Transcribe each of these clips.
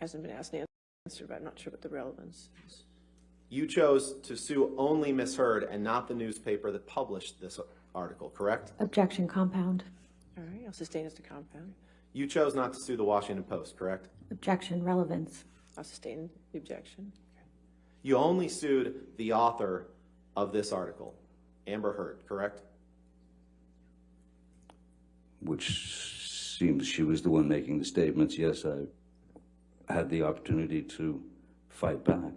Hasn't been asked and answered, but I'm not sure what the relevance is. You chose to sue only Ms. Heard and not the newspaper that published this article, correct? Objection, compound. All right, I'll sustain as to compound. You chose not to sue the Washington Post, correct? Objection, relevance. I'll sustain the objection. You only sued the author of this article, Amber Heard, correct? Which seems she was the one making the statements. Yes, I had the opportunity to fight back.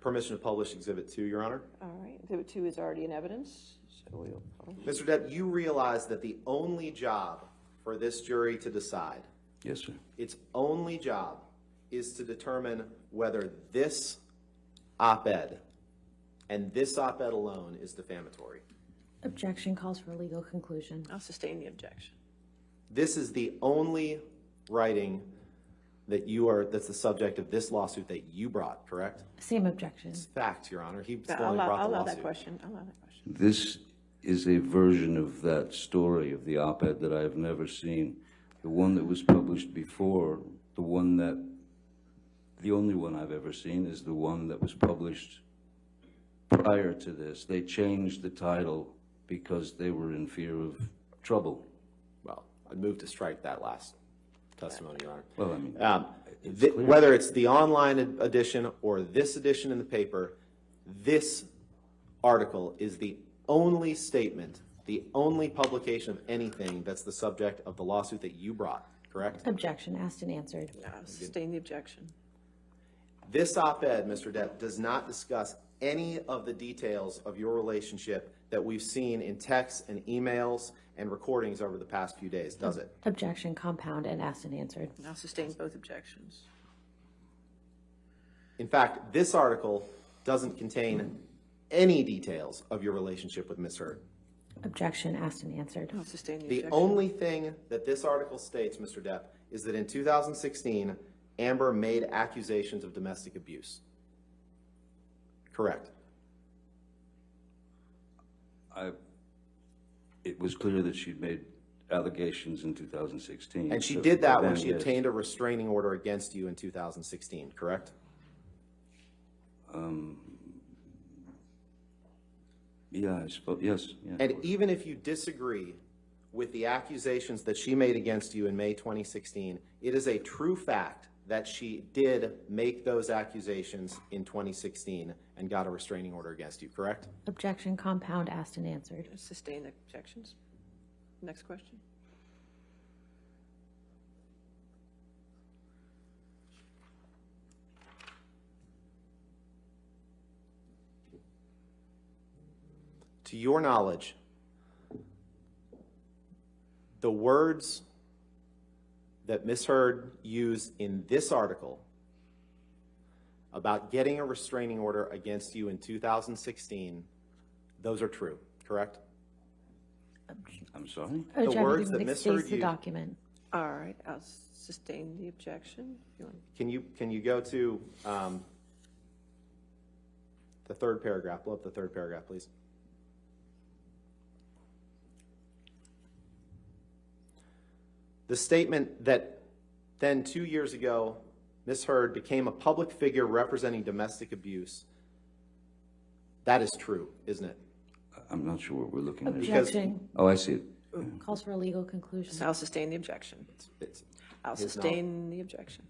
Permission to publish Exhibit 2, Your Honor. All right, Exhibit 2 is already in evidence, so we'll publish. Mr. Depp, you realize that the only job for this jury to decide, Yes, sir. its only job is to determine whether this op-ed and this op-ed alone is defamatory. Objection calls for a legal conclusion. I'll sustain the objection. This is the only writing that that's the subject of this lawsuit that you brought, correct? Same objection. It's fact, Your Honor. He I'll only brought the allow lawsuit. that question. I'll allow that question. This is a version of that story of the op-ed that I have never seen. The one that was published before, the only one I've ever seen is the one that was published prior to this. They changed the title because they were in fear of trouble. Well, I'd move to strike that last testimony, Your Honor. Well, I mean, Whether it's the online edition or this edition in the paper, this article is the only statement, the only publication of anything that's the subject of the lawsuit that you brought, correct? Objection asked and answered. I'll sustain the objection. This op-ed, Mr. Depp, does not discuss any of the details of your relationship that we've seen in texts and emails and recordings over the past few days, does it? Objection, compound, and asked and answered. I'll sustain both objections. In fact, this article doesn't contain any details of your relationship with Ms. Heard. Objection asked and answered. I'll sustain the The objection. only thing that this article states, Mr. Depp, is that in 2016, Amber made accusations of domestic abuse. Correct. it was clear that she'd made allegations in 2016. And she So did that then, when she yes. obtained a restraining order against you in 2016, correct? Yeah, I suppose, yes. Yeah, And even if you disagree with the accusations that she made against you in May 2016, it is a true fact that she did make those accusations in 2016 and got a restraining order against you, correct? Objection, compound, asked and answered. Sustain the objections. Next question. To your knowledge, the words that Ms. Heard used in this article about getting a restraining order against you in 2016, those are true, correct? I'm sorry? Objection, words that it Ms. states Heard the used. document. All right, I'll sustain the objection. If you want. Can you go to the third paragraph? Pull up the third paragraph, please. The statement that then 2 years ago, Ms. Heard became a public figure representing domestic abuse, that is true, isn't it? I'm not sure what we're looking at. Objection Oh, I see it. calls for a legal conclusion. So I'll sustain the objection. It's I'll his sustain the objection.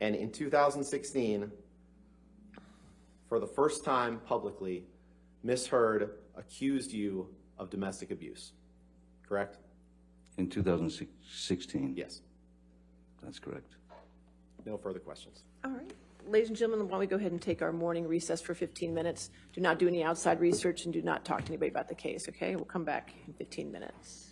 And in 2016, for the first time publicly, Ms. Heard accused you of domestic abuse, correct? In 2016? Yes. That's correct. No further questions. All right. Ladies and gentlemen, why don't we go ahead and take our morning recess for 15 minutes. Do not do any outside research and do not talk to anybody about the case, okay? We'll come back in 15 minutes.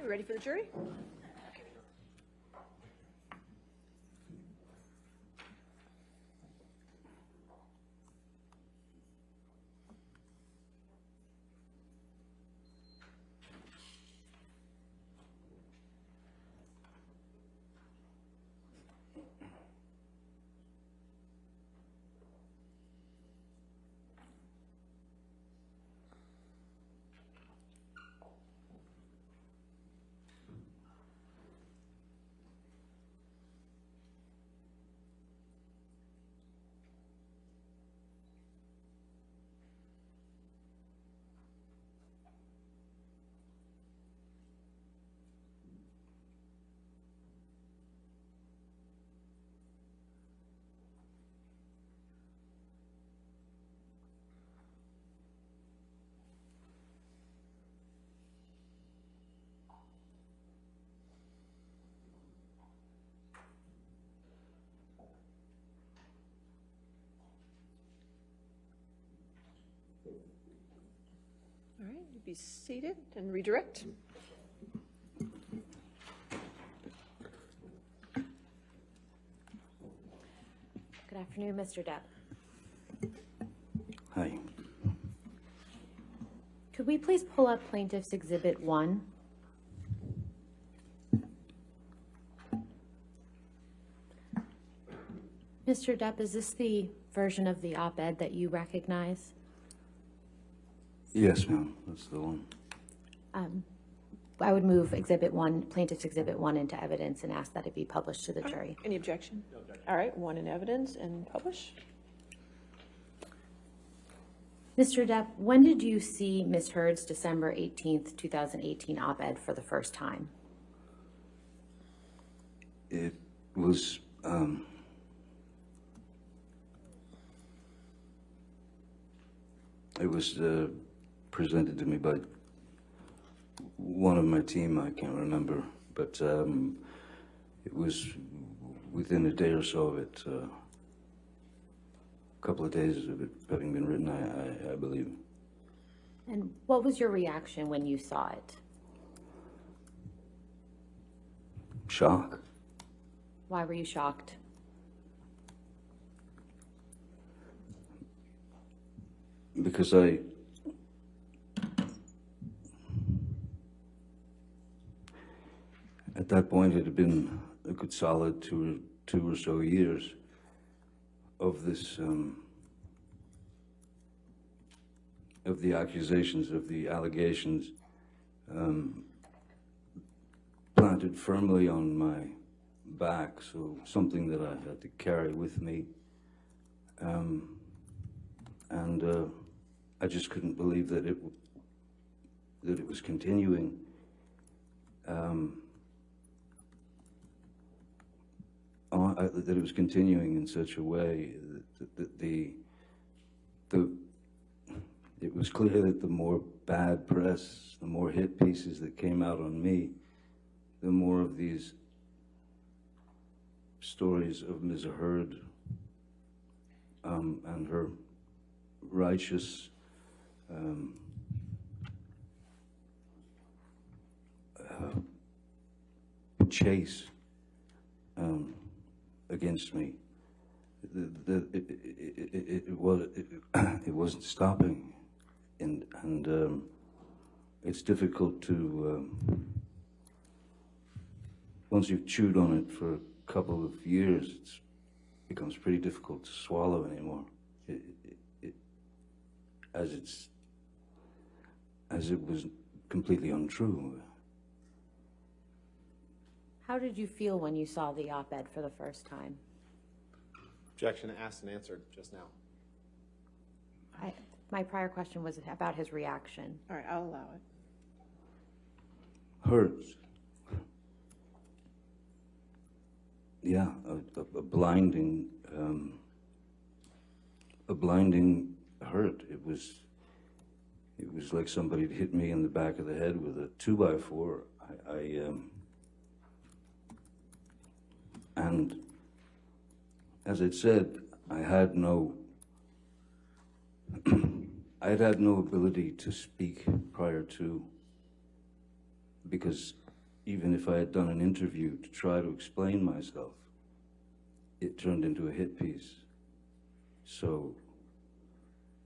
we ready for the jury? All right, you be seated and redirect. Good afternoon, Mr. Depp. Hi. Could we please pull up Plaintiff's Exhibit 1? Mr. Depp, is this the version of the op-ed that you recognize? Yes, ma'am, that's the one. I would move Exhibit 1, Plaintiff's Exhibit 1 into evidence and ask that it be published to the jury. Any objection? No objection. All right, 1 in evidence and publish. Mr. Depp, when did you see Ms. Heard's December 18th, 2018 op-ed for the first time? It was, presented to me by one of my team, I can't remember, but it was within a day or so of it, a couple of days of it having been written, I believe. And what was your reaction when you saw it? Shock. Why were you shocked? Because at that point, it had been a good solid two or so years of this, of the accusations, of the allegations, planted firmly on my back, so something that I had to carry with me. And I just couldn't believe that it was continuing. That it was continuing in such a way that it was clear that the more bad press, the more hit pieces that came out on me, the more of these stories of Ms. Heard and her righteous chase against me. It wasn't stopping, and it's difficult to once you've chewed on it for a couple of years, it becomes pretty difficult to swallow anymore. As it was completely untrue. How did you feel when you saw the op-ed for the first time? Objection asked and answered just now. My prior question was about his reaction. All right, I'll allow it. Hurts. Yeah, a blinding hurt. It was like somebody had hit me in the back of the head with a 2x4. And as it said, I had no ability to speak prior to, because even if I had done an interview to try to explain myself, it turned into a hit piece. So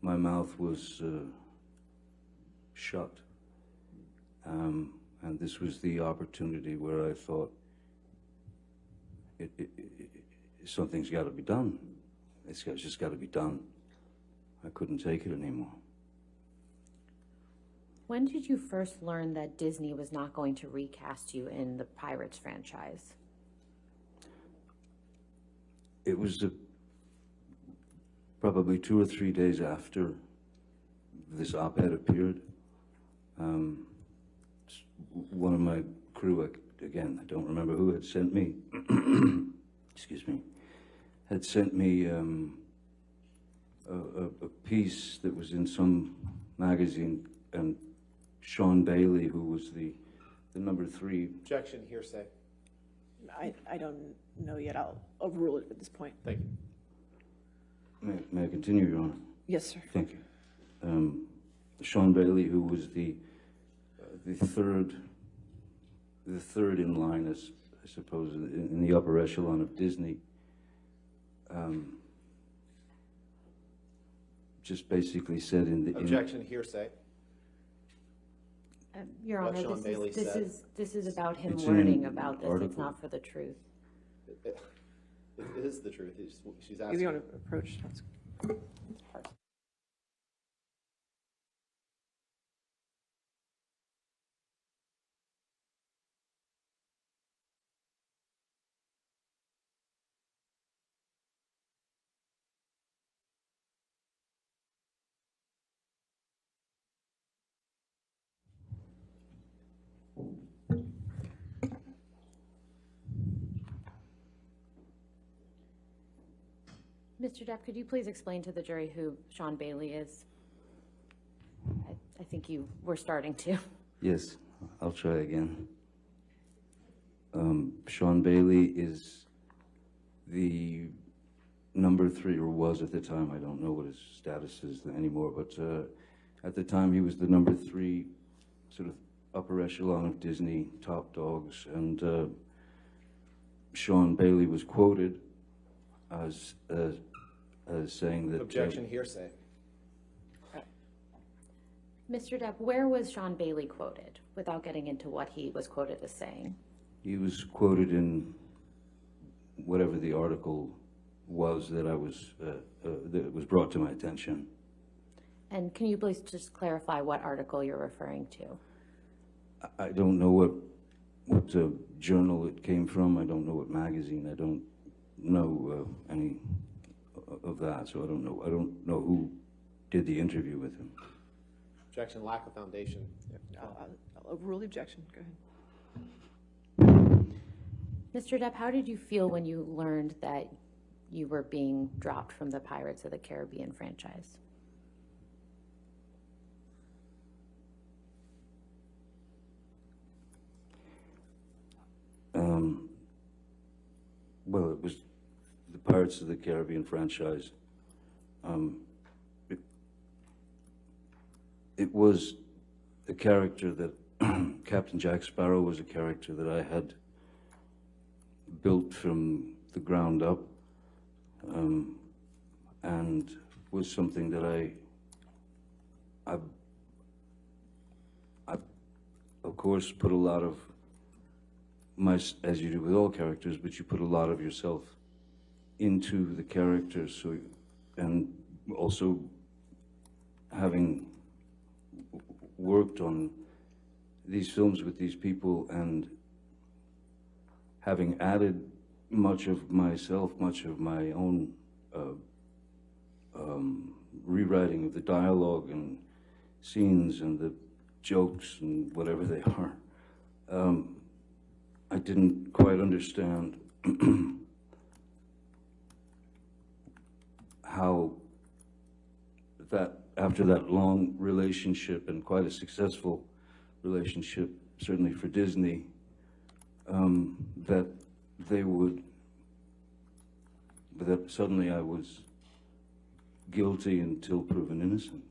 my mouth was shut. And this was the opportunity where I thought, something's got to be done. It's just got to be done. I couldn't take it anymore. When did you first learn that Disney was not going to recast you in the Pirates franchise? It was probably 2 or 3 days after this op-ed appeared. One of my crew, again, I don't remember who had sent me, excuse me, had sent me a piece that was in some magazine, and Sean Bailey, who was the number 3. Objection, hearsay. I don't know yet. I'll overrule it at this point. Thank you. May I continue, Your Honor? Yes, sir. Thank you. Sean Bailey, who was the third in line, as I suppose, in the upper echelon of Disney, just basically said in the Objection, hearsay. Your What Honor, Sean Bailey said. this is about him It's in learning an about this. article. It's not for the truth. It is the truth. She's If asking. you want to approach, that's hard. Mr. Depp, could you please explain to the jury who Sean Bailey is? I think you were starting to. Yes, I'll try again. Sean Bailey is the number 3, or was at the time. I don't know what his status is anymore, but at the time he was the number 3 sort of upper echelon of Disney top dogs, and Sean Bailey was quoted as saying that... Objection, hearsay. Mr. Depp, where was Sean Bailey quoted, without getting into what he was quoted as saying? He was quoted in whatever the article was that that was brought to my attention. And can you please just clarify what article you're referring to? I don't know what journal it came from. I don't know what magazine. I don't know any of that, so I don't know who did the interview with him. Objection, lack of foundation. I'll overrule the objection. Go ahead. Mr. Depp, how did you feel when you learned that you were being dropped from the Pirates of the Caribbean franchise? Well, it was the Pirates of the Caribbean franchise. It was a character that Captain Jack Sparrow was a character that I had built from the ground up, and was something that I of course put a lot of as you do with all characters, but you put a lot of yourself into the character. So, and also having worked on these films with these people and having added much of myself, much of my own rewriting of the dialogue and scenes and the jokes and whatever they are, I didn't quite understand how that, after that long relationship and quite a successful relationship, certainly for Disney, that they would, that suddenly I was guilty until proven innocent.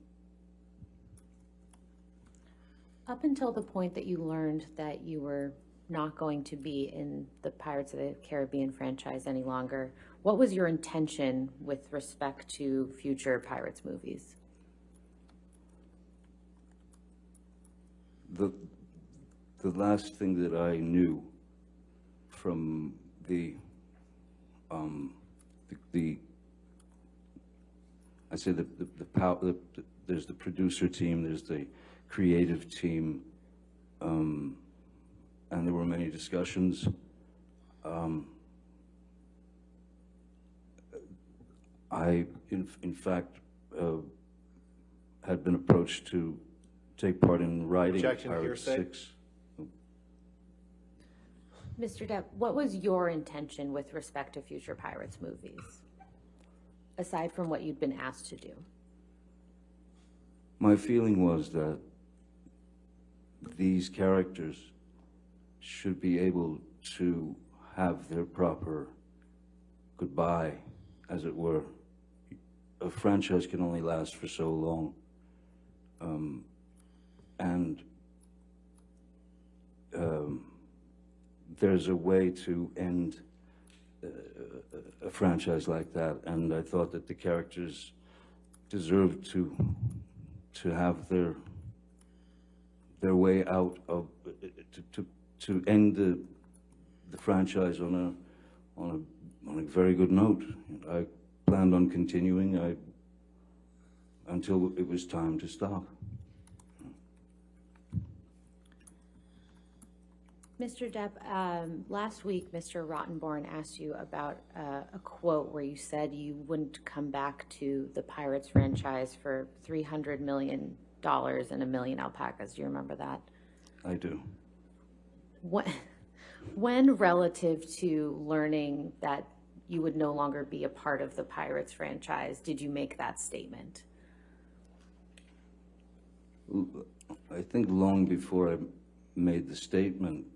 Up until the point that you learned that you were not going to be in the Pirates of the Caribbean franchise any longer, what was your intention with respect to future Pirates movies? The last thing that I knew from the I say there's the producer team, there's the creative team, and there were many discussions. I, in fact, had been approached to take part in writing Objection, Pirates hearsay. 6. Mr. Depp, what was your intention with respect to future Pirates movies, aside from what you'd been asked to do? My feeling was that these characters should be able to have their proper goodbye, as it were. A franchise can only last for so long. There's a way to end a franchise like that, and I thought that the characters deserved to have their way out of to end the franchise on a very good note. I planned on continuing until it was time to stop. Mr. Depp, last week, Mr. Rottenborn asked you about a quote where you said you wouldn't come back to the Pirates franchise for $300 million and a million alpacas. Do you remember that? I do. When relative to learning that you would no longer be a part of the Pirates franchise, did you make that statement? I think long before I made the statement,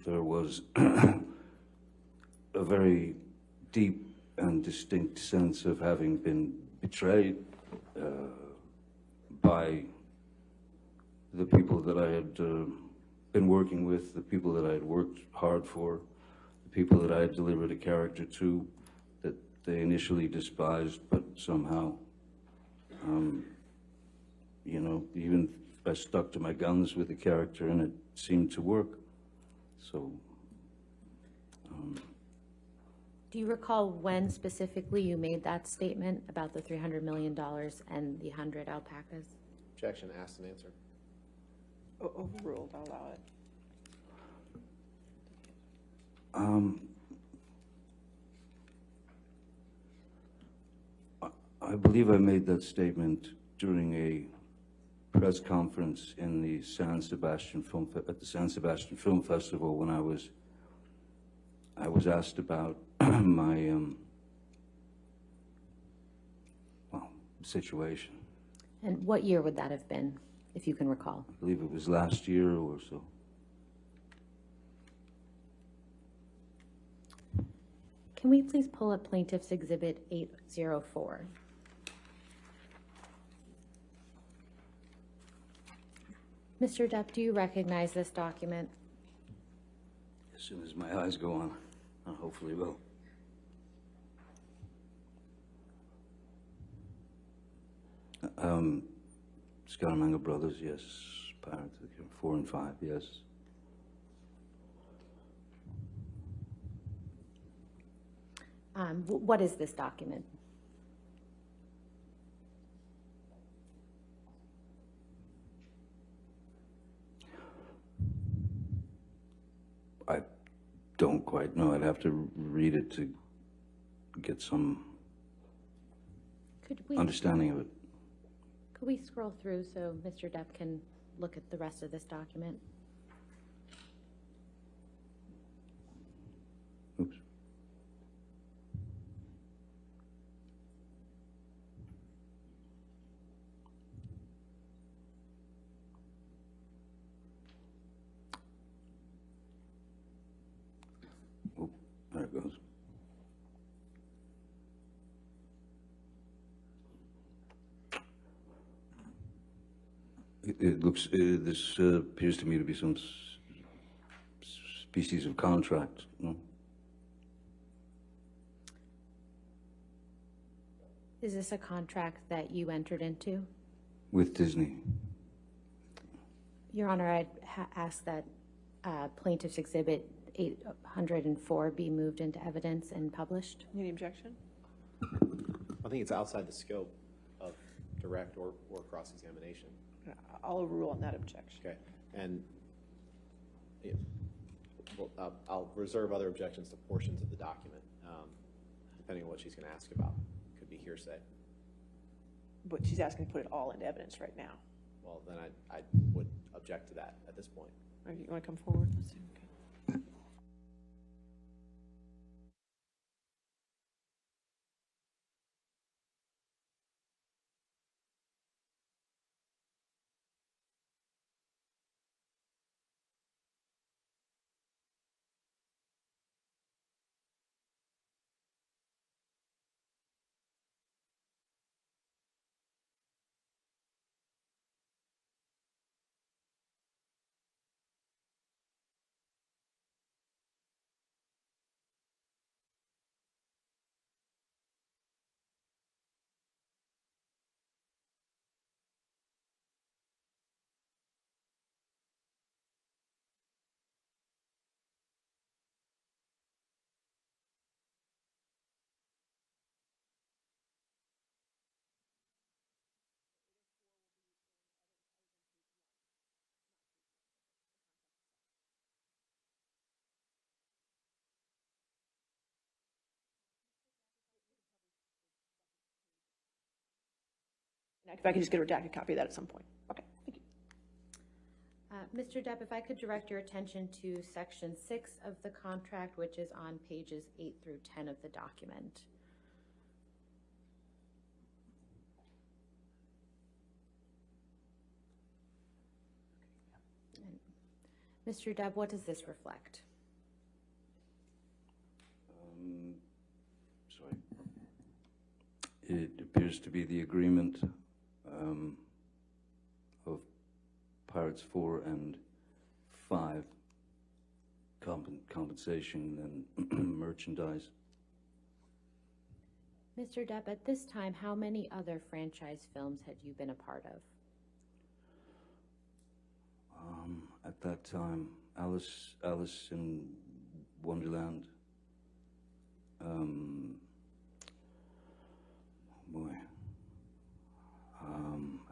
there was a very deep and distinct sense of having been betrayed by the people that I had been working with, the people that I had worked hard for, the people that I had delivered a character to that they initially despised, but somehow, you know, even I stuck to my guns with the character and it seemed to work. So, do you recall when specifically you made that statement about the $300 million and the 100 alpacas? Objection, asked and answered. Overruled, I'll allow it. I believe I made that statement during a press conference in the San Sebastian at the San Sebastian Film Festival when I was asked about my situation. And what year would that have been, if you can recall? I believe it was last year or so. Can we please pull up Plaintiff's Exhibit 804? Mr. Depp, do you recognize this document? As soon as my eyes go on, I hopefully will. Scaramanga Brothers, yes. Pirates of the Caribbean, 4 and 5, yes. What is this document? I don't quite know. I'd have to read it to get some understanding of it. Could we scroll through so Mr. Depp can look at the rest of this document? Oops. Oh, there it goes. It looks, this appears to me to be some species of contract, no? Is this a contract that you entered into? With Disney. Your Honor, I'd ask that Plaintiff's Exhibit 804 be moved into evidence and published. Any objection? I think it's outside the scope of direct or cross-examination. I'll overrule on that objection. Okay, and well, I'll reserve other objections to portions of the document, depending on what she's going to ask about. Could be hearsay. But she's asking to put it all into evidence right now. Well, then I would object to that at this point. All right, you want to come forward? Let's see. Okay. If I could just get a redacted copy of that at some point. Okay, thank you. Mr. Depp, if I could direct your attention to Section 6 of the contract, which is on pages 8 through 10 of the document. And Mr. Depp, what does this reflect? Sorry. It appears to be the agreement of Pirates 4 and 5, compensation and merchandise. Mr. Depp, at this time, how many other franchise films had you been a part of? At that time, Alice in Wonderland. Boy.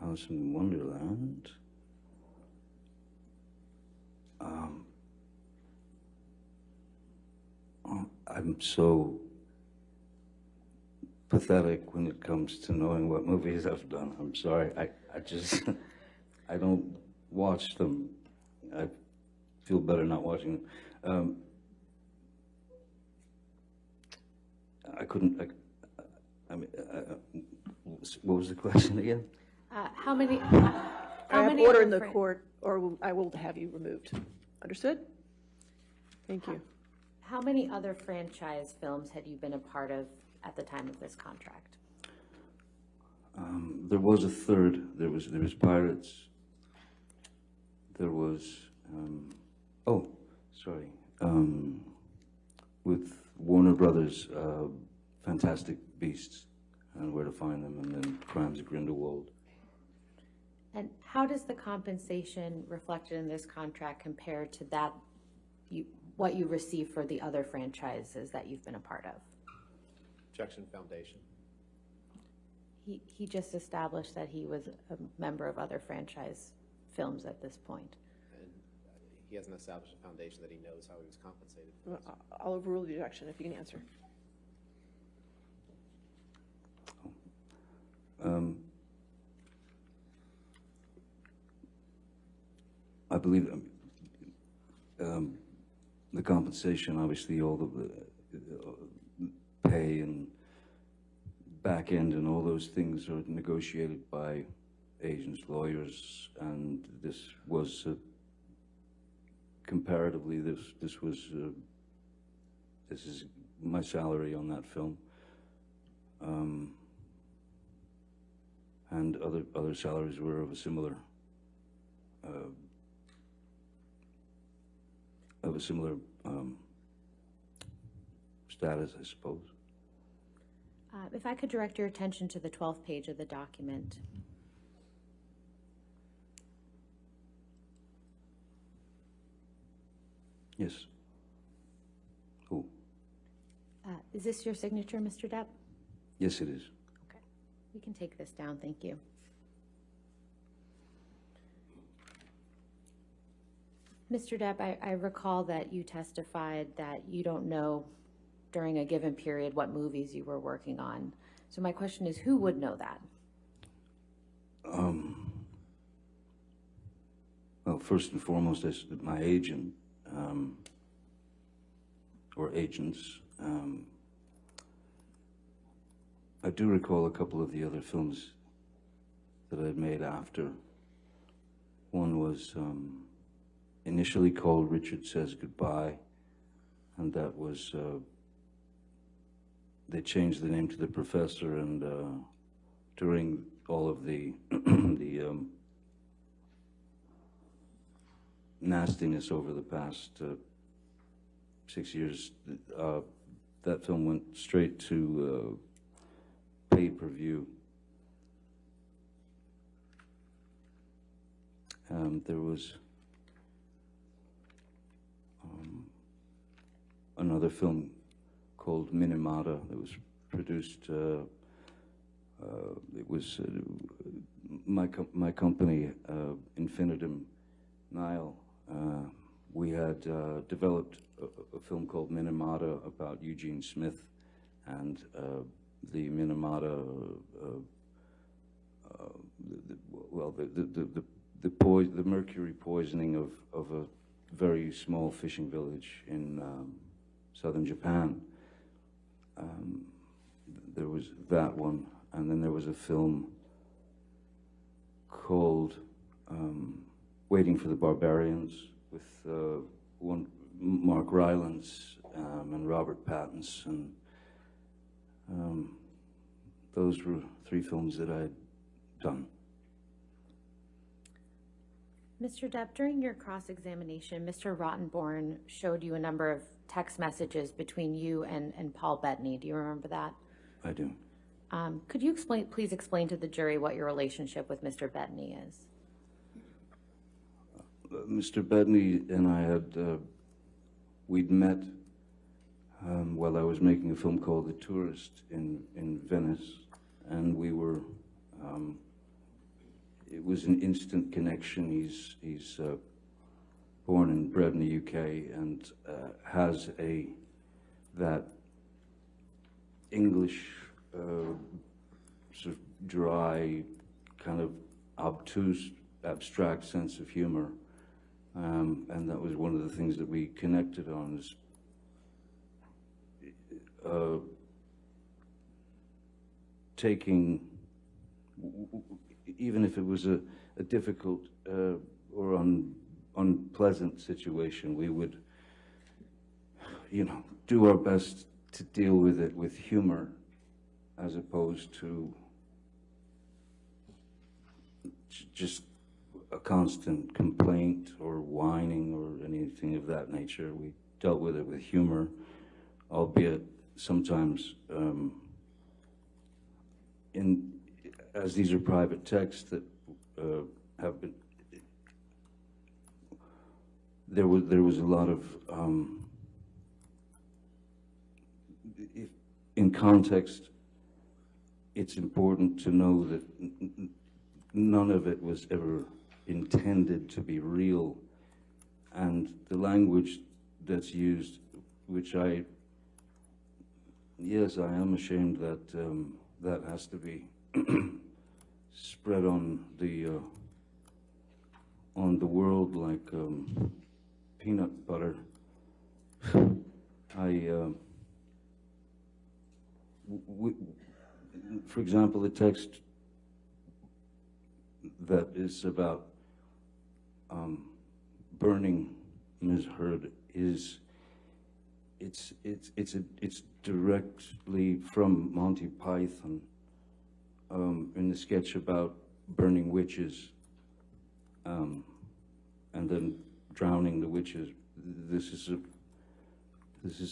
Alice in Wonderland. I'm so pathetic when it comes to knowing what movies I've done. I'm sorry. I just, I don't watch them. I feel better not watching them. I couldn't, I mean, what was the question again? How many? I have order in the court, or I will have you removed. Understood? Thank you. How many other franchise films had you been a part of at the time of this contract? There was a third. There was Pirates. There was, with Warner Brothers, Fantastic Beasts and Where to Find Them, and then Crimes of Grindelwald. And how does the compensation reflected in this contract compare to that, what you receive for the other franchises that you've been a part of? Objection, foundation. He just established that he was a member of other franchise films at this point. And he hasn't established a foundation that he knows how he was compensated. I'll overrule the objection if you can answer. I believe the compensation, obviously, all the pay and back end and all those things are negotiated by agents, lawyers, and this was comparatively this is my salary on that film, and other salaries were of a a similar status, I suppose. If I could direct your attention to the 12th page of the document. Yes. Oh, Is this your signature, Mr. Depp? yes, it is. Okay. We can take this down, thank you. Mr. Depp, I recall that you testified that you don't know during a given period what movies you were working on. So my question is, who would know that? Well, first and foremost, my agent, or agents. I do recall a couple of the other films that I'd made after. One was initially called Richard Says Goodbye, and that was, they changed the name to The Professor, and during all of the nastiness over the past 6 years, that film went straight to pay-per-view. There was another film called Minamata that was produced. It was my company, Infinitum Nile. We had developed a film called Minamata about Eugene Smith, and the Minamata, the mercury poisoning of a very small fishing village in southern Japan. There was that one, and then there was a film called Waiting for the Barbarians with Mark Rylance and Robert Pattinson. Those were 3 films that I'd done. Mr. Depp, during your cross-examination, Mr. Rottenborn showed you a number of text messages between you and Paul Bettany. Do you remember that? I do. Could you please explain to the jury what your relationship with Mr. Bettany is? Mr. Bettany and I had, we'd met while I was making a film called The Tourist in Venice, and we were, it was an instant connection. He's born and bred in the UK and has that English sort of dry, kind of obtuse, abstract sense of humor. And that was one of the things that we connected on, is taking, even if it was a difficult or unpleasant situation, we would, do our best to deal with it with humor, as opposed to just a constant complaint or whining or anything of that nature. We dealt with it with humor, albeit sometimes, as these are private texts that have been, there was a lot of, in context, it's important to know that none of it was ever intended to be real, and the language that's used, which yes, I am ashamed that that has to be spread on the world like peanut butter. For example, the text that is about burning Ms. Heard it's directly from Monty Python, in the sketch about burning witches, and then drowning the witches. this is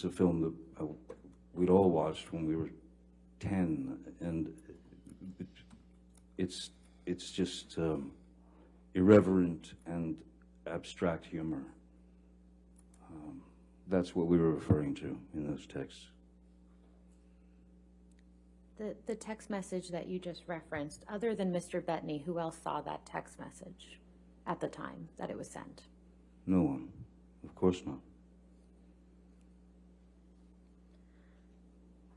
a film that we'd all watched when we were 10, and it's just irreverent and abstract humor. That's what we were referring to in those texts. The text message that you just referenced, other than Mr. Bettany, who else saw that text message at the time that it was sent? No one, of course not.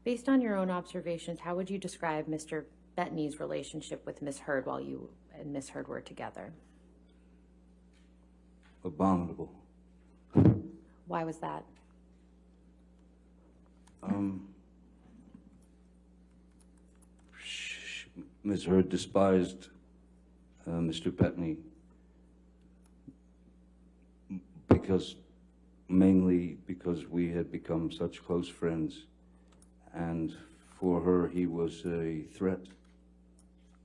Based on your own observations, how would you describe Mr. Bettany's relationship with Ms. Heard while you and Ms. Heard were together? Abominable. Why was that? Ms. Heard despised Mr. Bettany mainly because we had become such close friends, and for her he was a threat,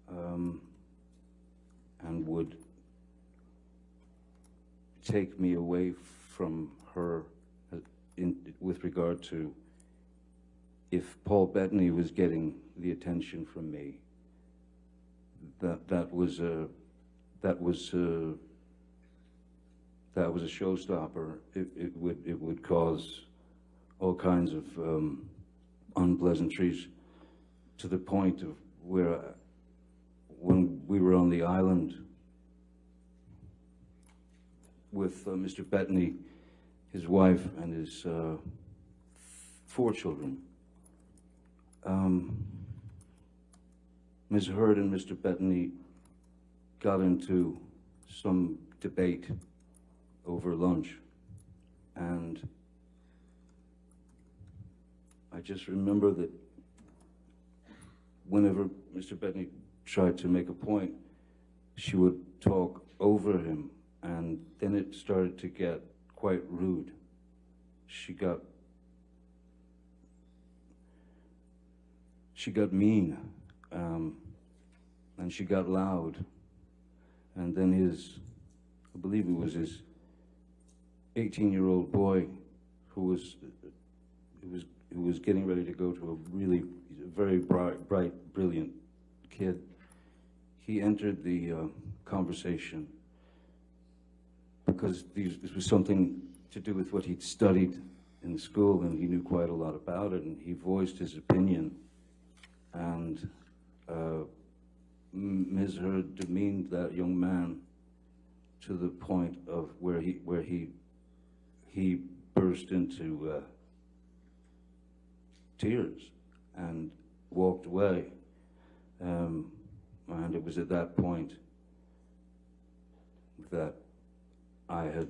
and would take me away from her with regard to if Paul Bettany was getting the attention from me. That was a showstopper. It would cause all kinds of unpleasantries, to the point of where when we were on the island with Mr. Bettany, his wife, and his 4 children, Ms. Heard and Mr. Bettany got into some debate over lunch, and I just remember that whenever Mr. Bettany tried to make a point, she would talk over him, and then it started to get quite rude. She got mean, and she got loud, and then I believe it was his 18-year-old boy who was getting ready to go to a very bright, brilliant kid. He entered the conversation because this was something to do with what he'd studied in school, and he knew quite a lot about it, and he voiced his opinion, and Ms. Heard demeaned that young man to the point of where he burst into tears and walked away, and it was at that point that I had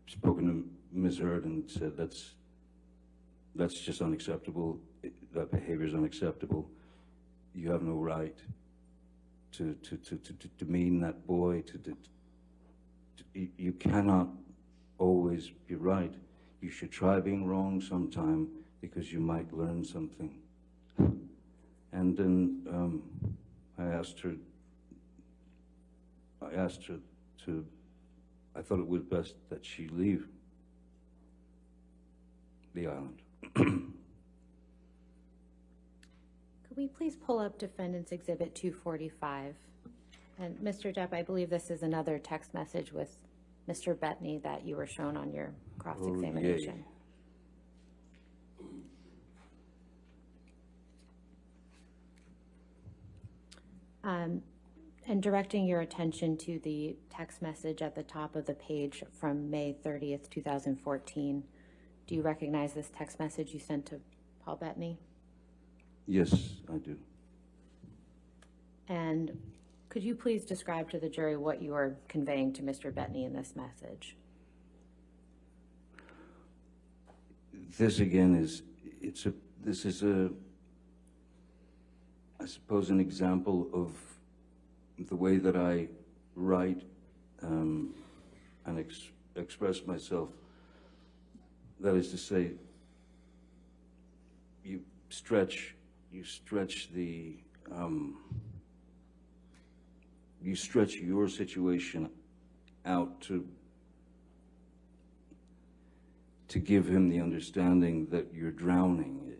spoken to Ms. Heard and said, that's just unacceptable. That behavior is unacceptable. You have no right to demean that boy. You cannot always be right. You should try being wrong sometime, because you might learn something. And then I thought it was best that she leave the island. Could we please pull up Defendant's Exhibit 245? And Mr. Depp, I believe this is another text message with Mr. Bettany that you were shown on your cross-examination. And directing your attention to the text message at the top of the page from May 30th, 2014, do you recognize this text message you sent to Paul Bettany? Yes, I do. And could you please describe to the jury what you are conveying to Mr. Bettany in this message? This again this is I suppose an example of the way that I write and express myself. That is to say, you stretch your situation out to to give him the understanding that you're drowning,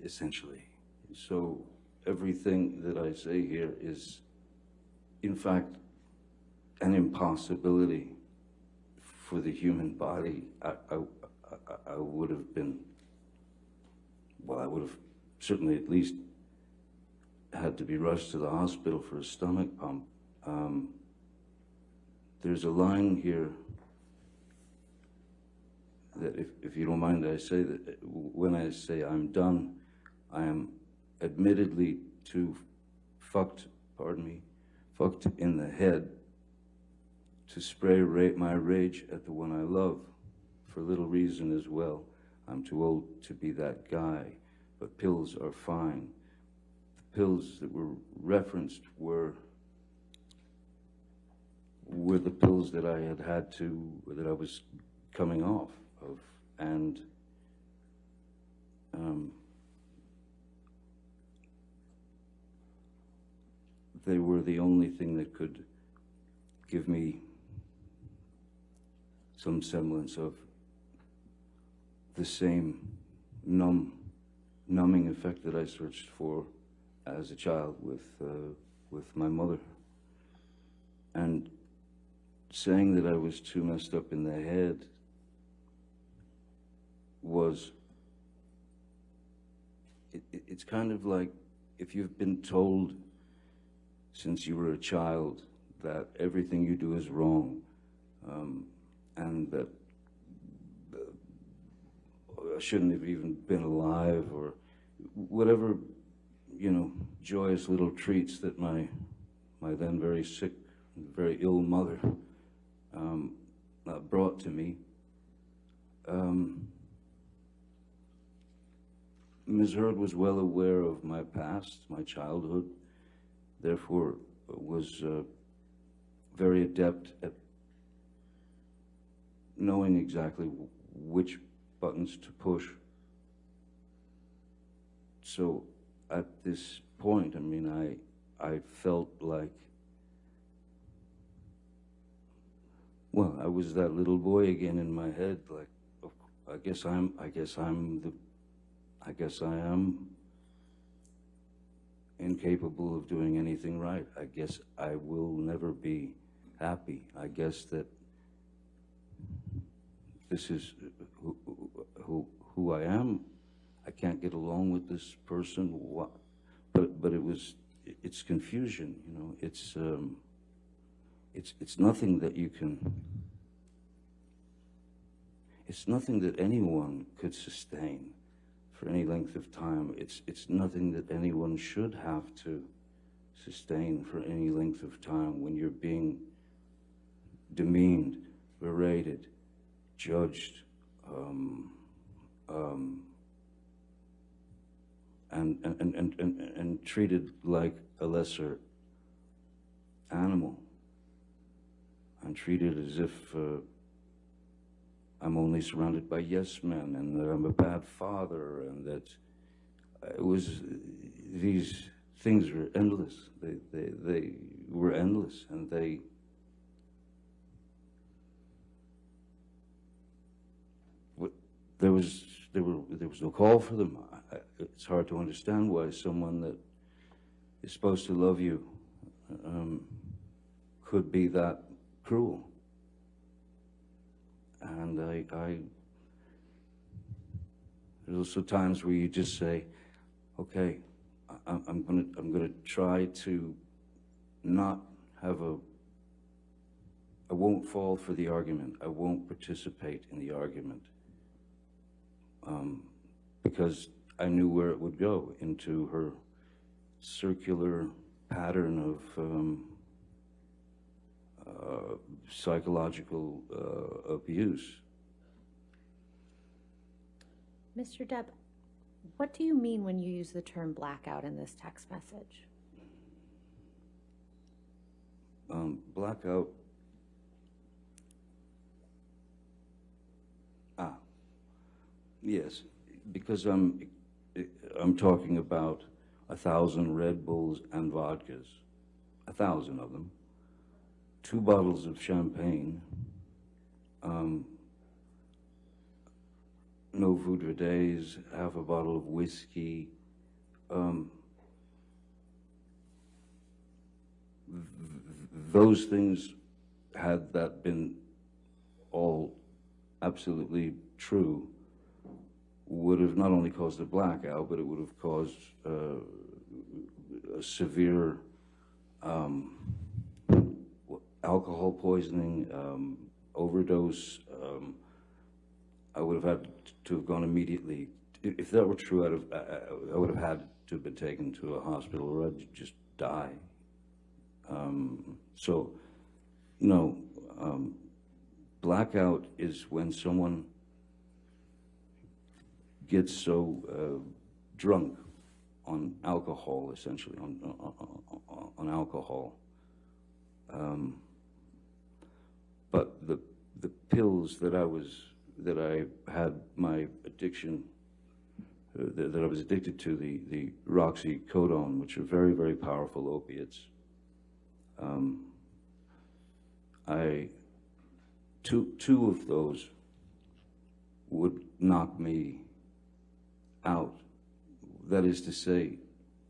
essentially. So everything that I say here is, in fact, an impossibility for the human body. I would have been, well, I would have certainly at least had to be rushed to the hospital for a stomach pump. There's a line here that, if you don't mind, I say that when I say I'm done, I am admittedly too fucked in the head to spray my rage at the one I love, for little reason as well. I'm too old to be that guy, but pills are fine. The pills that were referenced were the pills that I that I was coming off of, and they were the only thing that could give me some semblance of the same numbing effect that I searched for as a child with my mother. And saying that I was too messed up in the head was, it's kind of like if you've been told since you were a child that everything you do is wrong, and that I shouldn't have even been alive, or whatever, you know, joyous little treats that my then very sick, very ill mother brought to me. Ms. Heard was well aware of my past, my childhood, therefore was very adept at knowing exactly which buttons to push. So at this point, I mean, I felt like, well, I was that little boy again in my head, like, I guess I am incapable of doing anything right. I guess I will never be happy. I guess that this is who I am. I can't get along with this person. But it's confusion, you know. It's nothing that you can. It's nothing that anyone could sustain for any length of time. It's nothing that anyone should have to sustain for any length of time when you're being demeaned, berated, judged, and treated like a lesser animal, and treated as if I'm only surrounded by yes men, and that I'm a bad father, and that these things were endless. They were endless, and there was no call for them. It's hard to understand why someone that is supposed to love you could be that cruel. And there's also times where you just say, okay, I'm gonna try to not have I won't fall for the argument. I won't participate in the argument. Because I knew where it would go, into her circular pattern of psychological abuse. Mr. Depp, what do you mean when you use the term blackout in this text message? Blackout. Yes, because I'm talking about 1,000 Red Bulls and vodkas, 1,000 of them, 2 bottles of champagne, no food for days, half a bottle of whiskey. Those things, had that been all absolutely true, would have not only caused a blackout, but it would have caused a severe alcohol poisoning, overdose. I would have had to have gone immediately. If that were true, I would have had to have been taken to a hospital, or I'd just die. So, no, blackout is when someone gets so drunk on alcohol, essentially, on alcohol. But the pills that I had my addiction, that I was addicted to, the roxycodone, which are very, very powerful opiates. Two of those would knock me out. That is to say,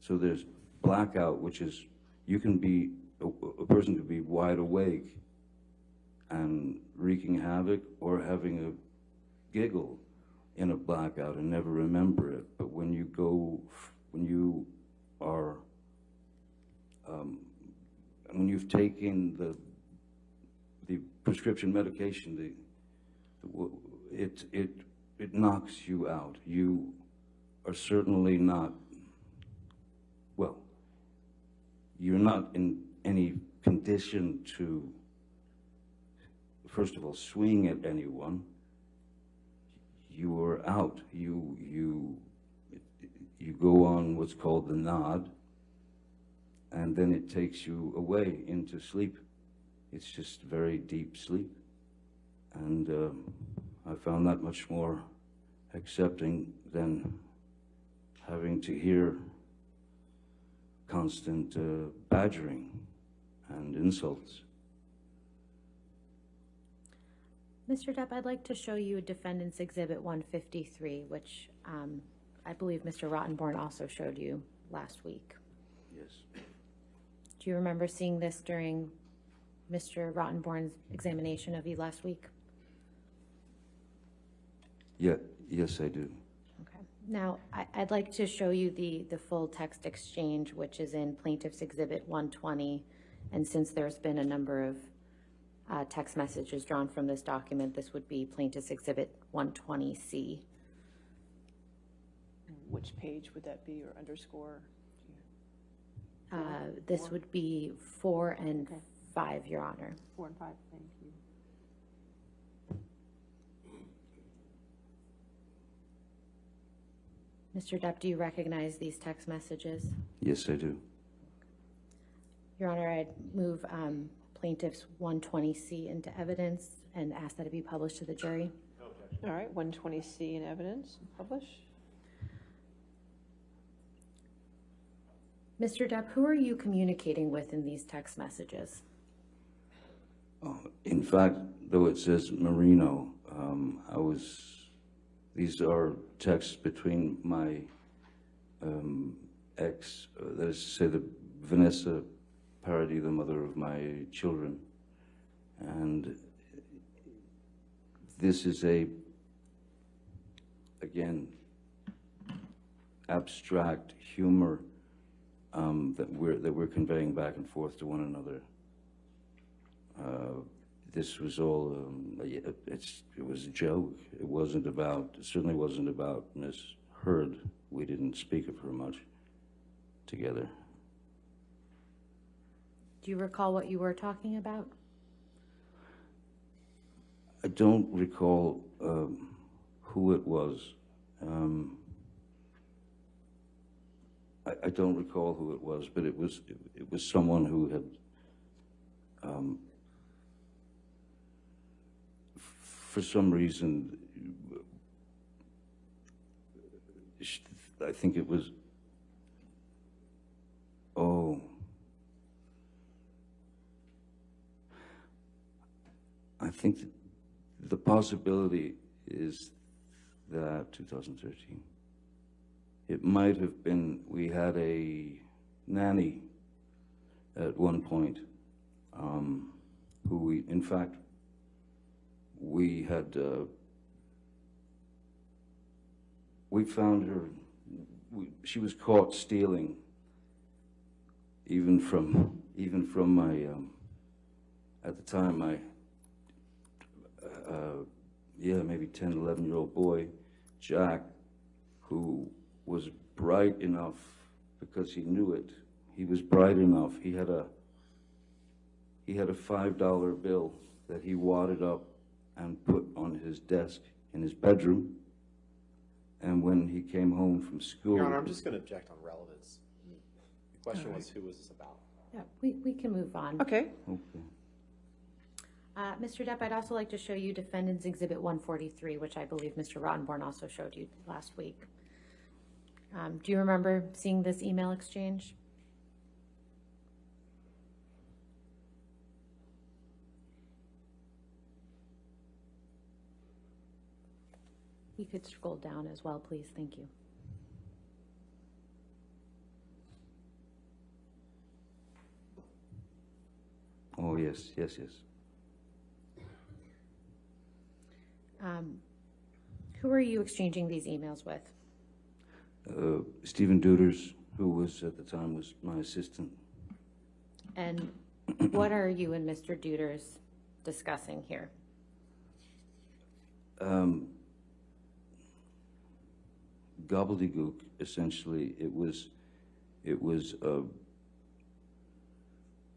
so there's blackout, which is, you can be, a person could be wide awake and wreaking havoc, or having a giggle in a blackout and never remember it. But when you are, when you've taken the prescription medication, it knocks you out. You are certainly not, well, you're not in any condition to, first of all, swing at anyone. You are out. You go on what's called the nod, and then it takes you away into sleep. It's just very deep sleep. And I found that much more accepting than having to hear constant badgering and insults. Mr. Depp, I'd like to show you Defendant's Exhibit 153, which I believe Mr. Rottenborn also showed you last week. Yes. Do you remember seeing this during Mr. Rottenborn's examination of you last week? Yeah, yes, I do. Okay. Now, I'd like to show you the full text exchange, which is in Plaintiff's Exhibit 120. And since there's been a number of text messages drawn from this document, this would be Plaintiff's Exhibit 120C. Which page would that be, or underscore? This would be 4 and 5, Your Honor. 4 and 5, thank you. Mr. Depp, do you recognize these text messages? Yes, I do. Your Honor, I'd move Plaintiff's 120C into evidence and ask that it be published to the jury. All right, 120C in evidence, publish. Mr. Depp, who are you communicating with in these text messages? In fact, though it says Marino, these are texts between my ex, that is to say, the Vanessa Paradis, the mother of my children. And this is again, abstract humor that we're conveying back and forth to one another. This was all, it was a joke. It certainly wasn't about Miss Heard. We didn't speak of her much together. Do you recall what you were talking about? I don't recall who it was. I don't recall who it was, but it was someone who had for some reason, I think it was, I think that the possibility is that, 2013. It might have been, we had a nanny at one point, who we, in fact, we had, we found her, she was caught stealing, even from my, at the time, my, yeah, maybe 10, 11-year-old boy, Jack, who was bright enough, because he knew it, he was bright enough, he had a $5 bill that he wadded up and put on his desk in his bedroom, and when he came home from school... Your Honor, I'm just going to object on relevance. The question was, who was this about? Yeah, we can move on. Okay. Okay. Mr. Depp, I'd also like to show you Defendant's Exhibit 143, which I believe Mr. Rottenborn also showed you last week. Do you remember seeing this email exchange? You could scroll down as well, please. Thank you. Oh, yes, yes, yes. Who are you exchanging these emails with? Stephen Duders, who was at the time was my assistant. And what are you and Mr. Duders discussing here? Gobbledygook, essentially. It was,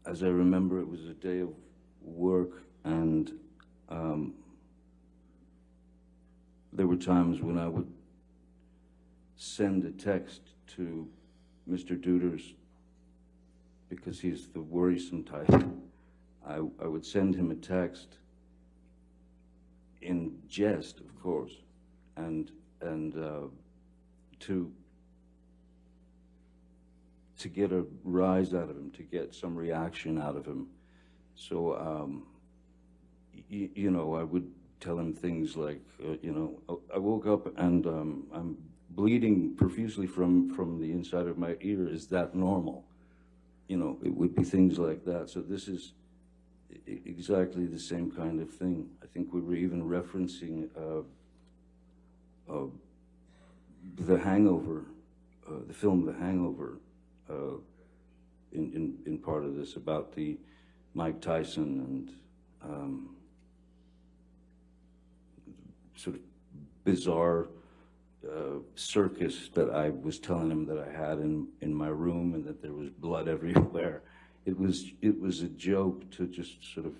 as I remember, it was a day of work, and there were times when I would send a text to Mr. Duders, because he's the worrisome type. I would send him a text in jest, of course, and to get a rise out of him, to get some reaction out of him. So, you know, I would tell him things like, you know, I woke up and I'm bleeding profusely from the inside of my ear. Is that normal? You know, it would be things like that. So this is exactly the same kind of thing. I think we were even referencing The Hangover, the film The Hangover, in part of this, about the Mike Tyson and sort of bizarre circus that I was telling him that I had in my room, and that there was blood everywhere. It was a joke to just sort of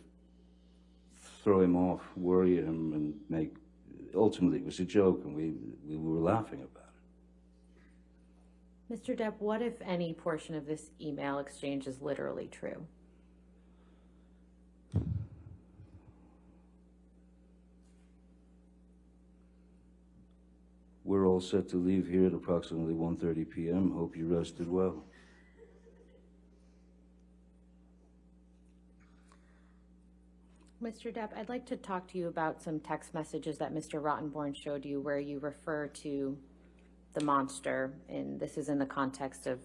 throw him off, worry him, and make. Ultimately, it was a joke, and we were laughing about it. Mr. Depp, what, if any, portion of this email exchange is literally true? We're all set to leave here at approximately 1:30 p.m. Hope you rested well. Mr. Depp, I'd like to talk to you about some text messages that Mr. Rottenborn showed you where you refer to the monster, and this is in the context of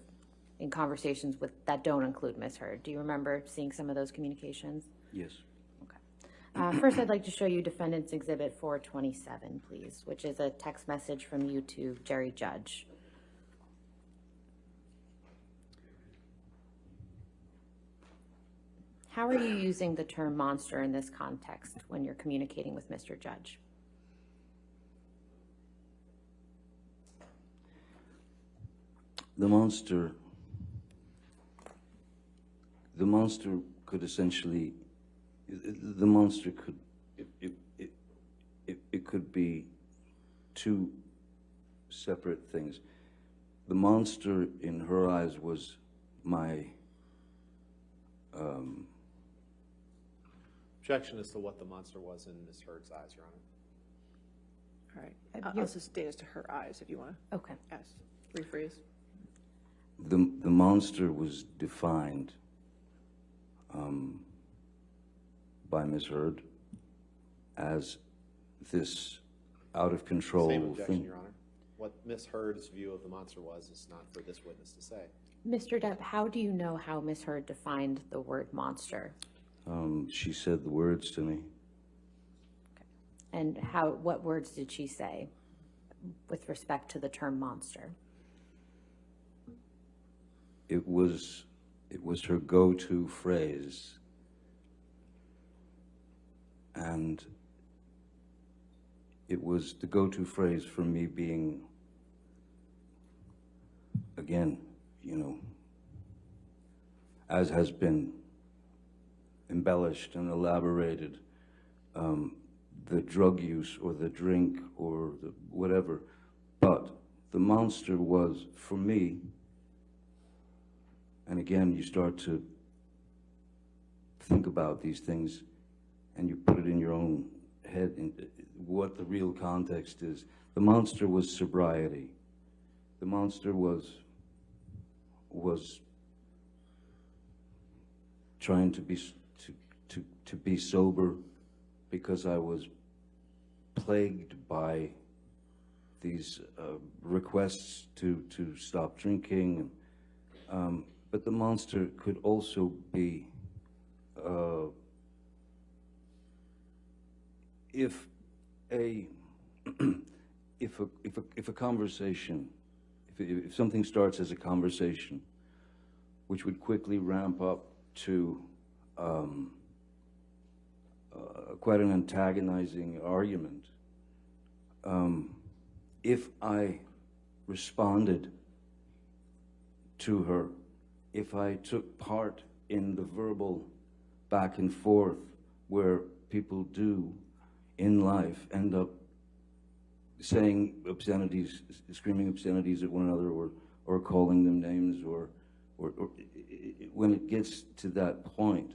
in conversations with that don't include Ms. Heard. Do you remember seeing some of those communications? Yes. Okay. First, I'd like to show you Defendant's Exhibit 427, please, which is a text message from you to Jerry Judge. How are you using the term monster in this context when you're communicating with Mr. Judge? The monster could essentially, the monster could, it could be two separate things. The monster in her eyes was my, Objection as to what the monster was in Ms. Heard's eyes, Your Honor. All right. I'll just state as to her eyes if you want to Okay. ask, rephrase. the monster was defined by Ms. Heard as this out of control Same objection, thing. Your Honor. What Ms. Heard's view of the monster was is not for this witness to say. Mr. Depp, how do you know how Ms. Heard defined the word monster? She said the words to me. And what words did she say with respect to the term monster? It was her go-to phrase, and it was the go-to phrase for me being, again, you know, as has been embellished and elaborated, the drug use or the drink or the whatever, but the monster was, for me, and again, you start to think about these things and you put it in your own head, what the real context is. The monster was sobriety. The monster was trying to be sober because I was plagued by these requests to stop drinking. But the monster could also be if a conversation, if something starts as a conversation, which would quickly ramp up to quite an antagonizing argument, if I responded to her, if I took part in the verbal back and forth where people do in life end up saying obscenities, screaming obscenities at one another, or calling them names, or when it gets to that point,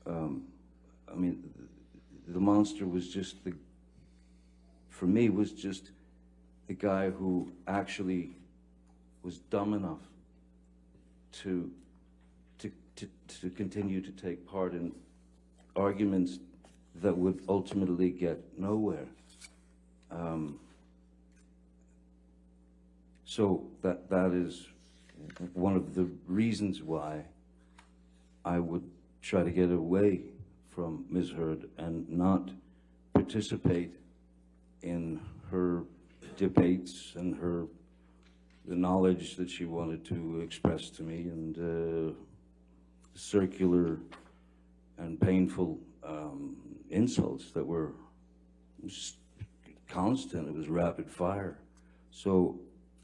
I mean, the monster was just for me, was just the guy who actually was dumb enough to continue to take part in arguments that would ultimately get nowhere. So that is one of the reasons why I would try to get away from Ms. Heard and not participate in her debates and the knowledge that she wanted to express to me, and circular and painful insults that were just constant. It was rapid fire. So